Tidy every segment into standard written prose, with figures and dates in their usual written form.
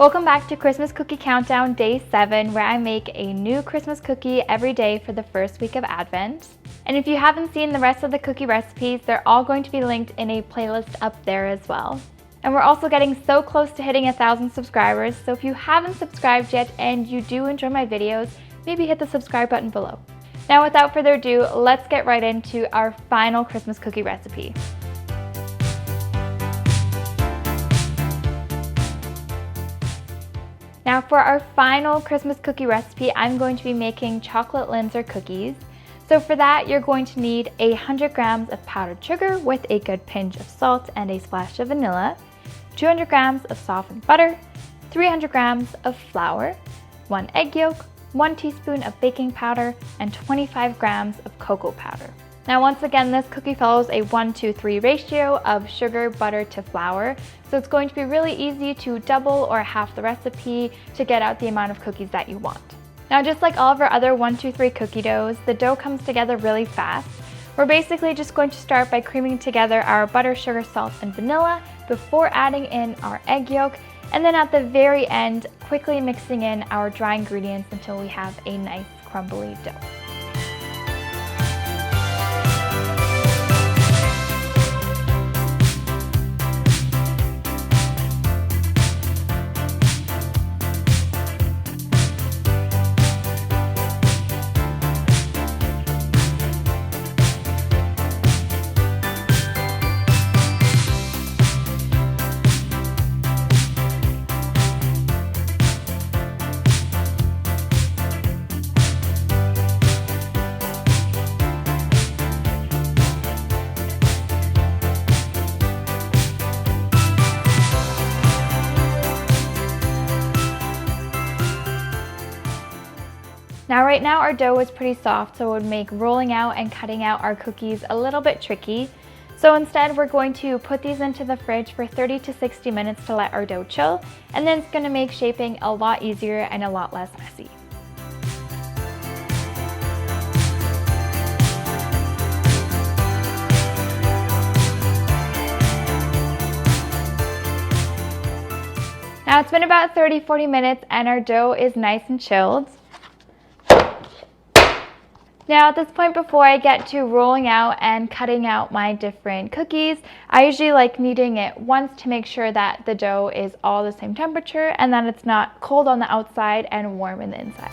Welcome back to Christmas Cookie Countdown Day 7, where I make a new Christmas cookie every day for the first week of Advent. And if you haven't seen the rest of the cookie recipes, they're all going to be linked in a playlist up there as well. And we're also getting so close to hitting 1,000 subscribers, so if you haven't subscribed yet and you do enjoy my videos, maybe hit the subscribe button below. Now without further ado, let's get right into our final Christmas cookie recipe. Now for our final Christmas cookie recipe, I'm going to be making chocolate Linzer cookies. So for that, you're going to need 100 grams of powdered sugar with a good pinch of salt and a splash of vanilla, 200 grams of softened butter, 300 grams of flour, 1 egg yolk, 1 teaspoon of baking powder, and 25 grams of cocoa powder. Now once again, this cookie follows a 1-to-3 ratio of sugar, butter to flour, so it's going to be really easy to double or half the recipe to get out the amount of cookies that you want. Now just like all of our other 1-2-3 cookie doughs, the dough comes together really fast. We're basically just going to start by creaming together our butter, sugar, salt, and vanilla before adding in our egg yolk, and then at the very end, quickly mixing in our dry ingredients until we have a nice crumbly dough. Now right now our dough is pretty soft, so it would make rolling out and cutting out our cookies a little bit tricky. So instead we're going to put these into the fridge for 30 to 60 minutes to let our dough chill, and then it's going to make shaping a lot easier and a lot less messy. Now it's been about 30-40 minutes and our dough is nice and chilled. Now at this point, before I get to rolling out and cutting out my different cookies, I usually like kneading it once to make sure that the dough is all the same temperature and that it's not cold on the outside and warm in the inside.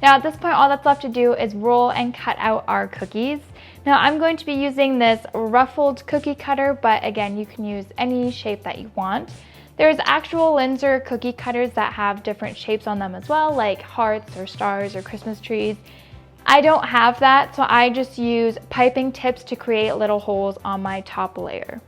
Now at this point, all that's left to do is roll and cut out our cookies. Now I'm going to be using this ruffled cookie cutter, but again, you can use any shape that you want. There's actual Linzer cookie cutters that have different shapes on them as well, like hearts or stars or Christmas trees. I don't have that, so I just use piping tips to create little holes on my top layer.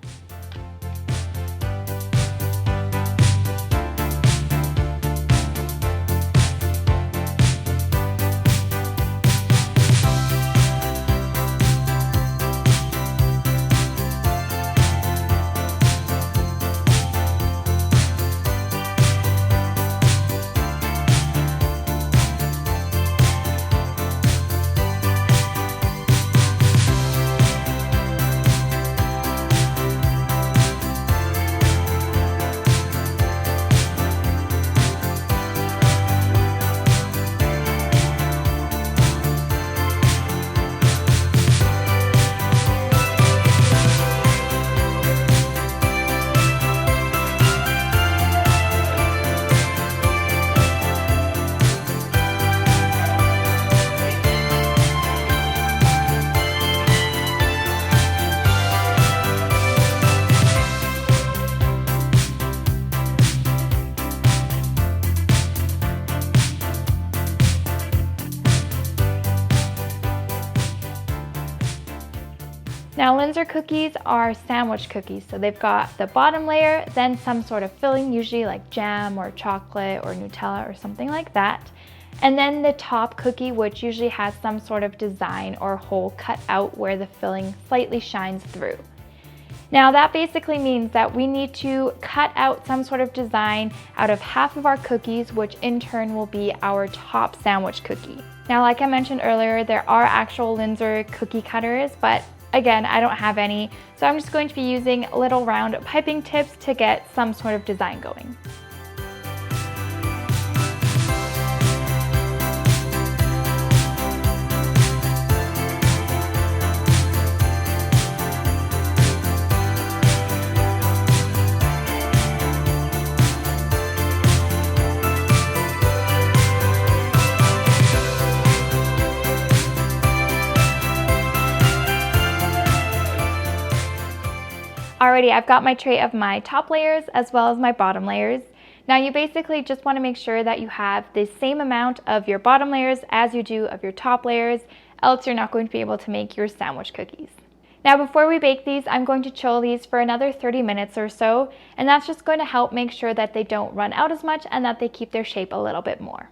Now Linzer cookies are sandwich cookies, so they've got the bottom layer, then some sort of filling, usually like jam or chocolate or Nutella or something like that. And then the top cookie, which usually has some sort of design or hole cut out where the filling slightly shines through. Now that basically means that we need to cut out some sort of design out of half of our cookies, which in turn will be our top sandwich cookie. Now, like I mentioned earlier, there are actual Linzer cookie cutters, but again, I don't have any, so I'm just going to be using little round piping tips to get some sort of design going. Alrighty, I've got my tray of my top layers as well as my bottom layers. Now you basically just want to make sure that you have the same amount of your bottom layers as you do of your top layers, else you're not going to be able to make your sandwich cookies. Now before we bake these, I'm going to chill these for another 30 minutes or so, and that's just going to help make sure that they don't run out as much and that they keep their shape a little bit more.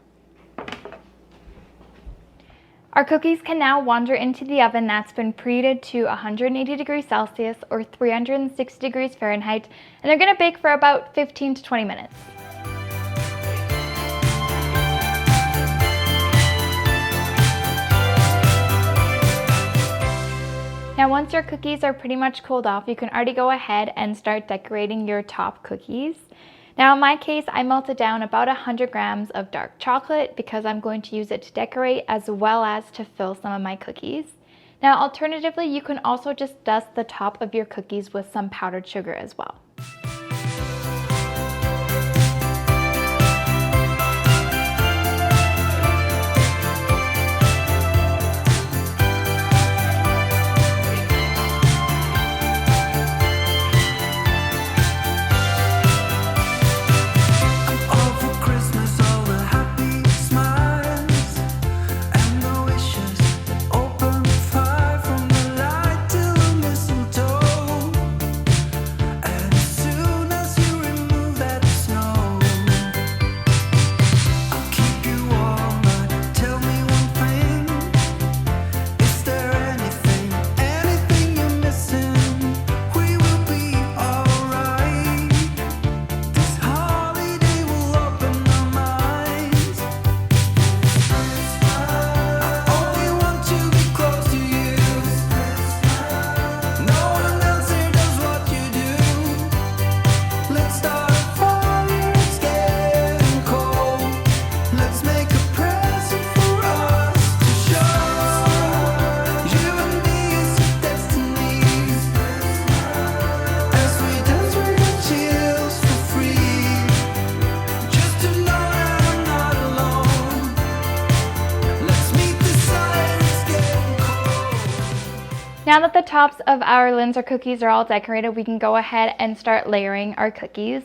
Our cookies can now wander into the oven that's been preheated to 180 degrees Celsius or 360 degrees Fahrenheit, and they're going to bake for about 15 to 20 minutes. Now once your cookies are pretty much cooled off, you can already go ahead and start decorating your top cookies. Now in my case, I melted down about 100 grams of dark chocolate because I'm going to use it to decorate as well as to fill some of my cookies. Now alternatively, you can also just dust the top of your cookies with some powdered sugar as well. Now that the tops of our Linzer cookies are all decorated, we can go ahead and start layering our cookies.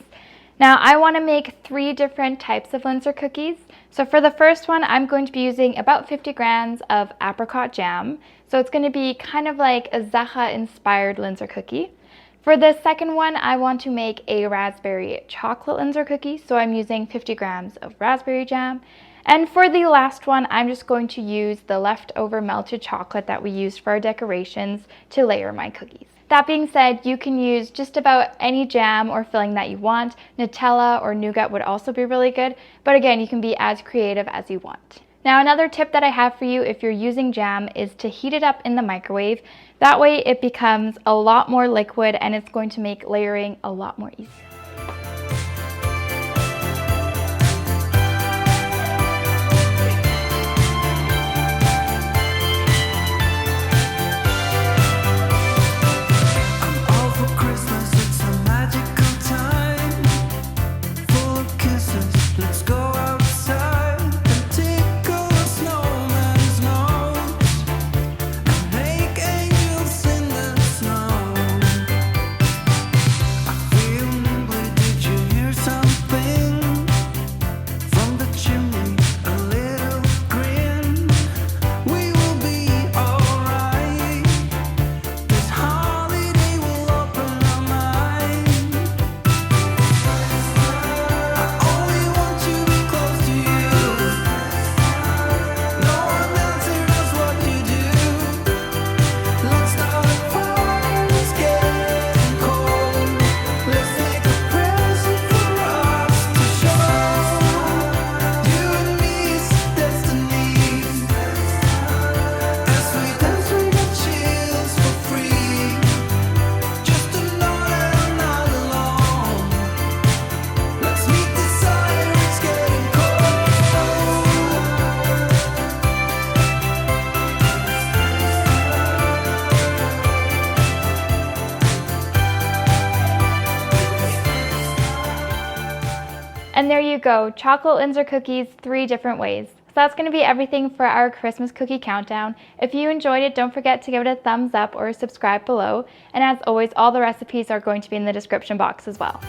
Now I want to make 3 different types of Linzer cookies. So for the first one, I'm going to be using about 50 grams of apricot jam. So it's going to be kind of like a Sacher inspired Linzer cookie. For the second one, I want to make a raspberry chocolate Linzer cookie. So I'm using 50 grams of raspberry jam. And for the last one, I'm just going to use the leftover melted chocolate that we used for our decorations to layer my cookies. That being said, you can use just about any jam or filling that you want. Nutella or nougat would also be really good, but again, you can be as creative as you want. Now, another tip that I have for you if you're using jam is to heat it up in the microwave. That way it becomes a lot more liquid and it's going to make layering a lot more easier. And there you go, chocolate Linzer cookies 3 different ways. So that's going to be everything for our Christmas cookie countdown. If you enjoyed it, don't forget to give it a thumbs up or subscribe below. And as always, all the recipes are going to be in the description box as well.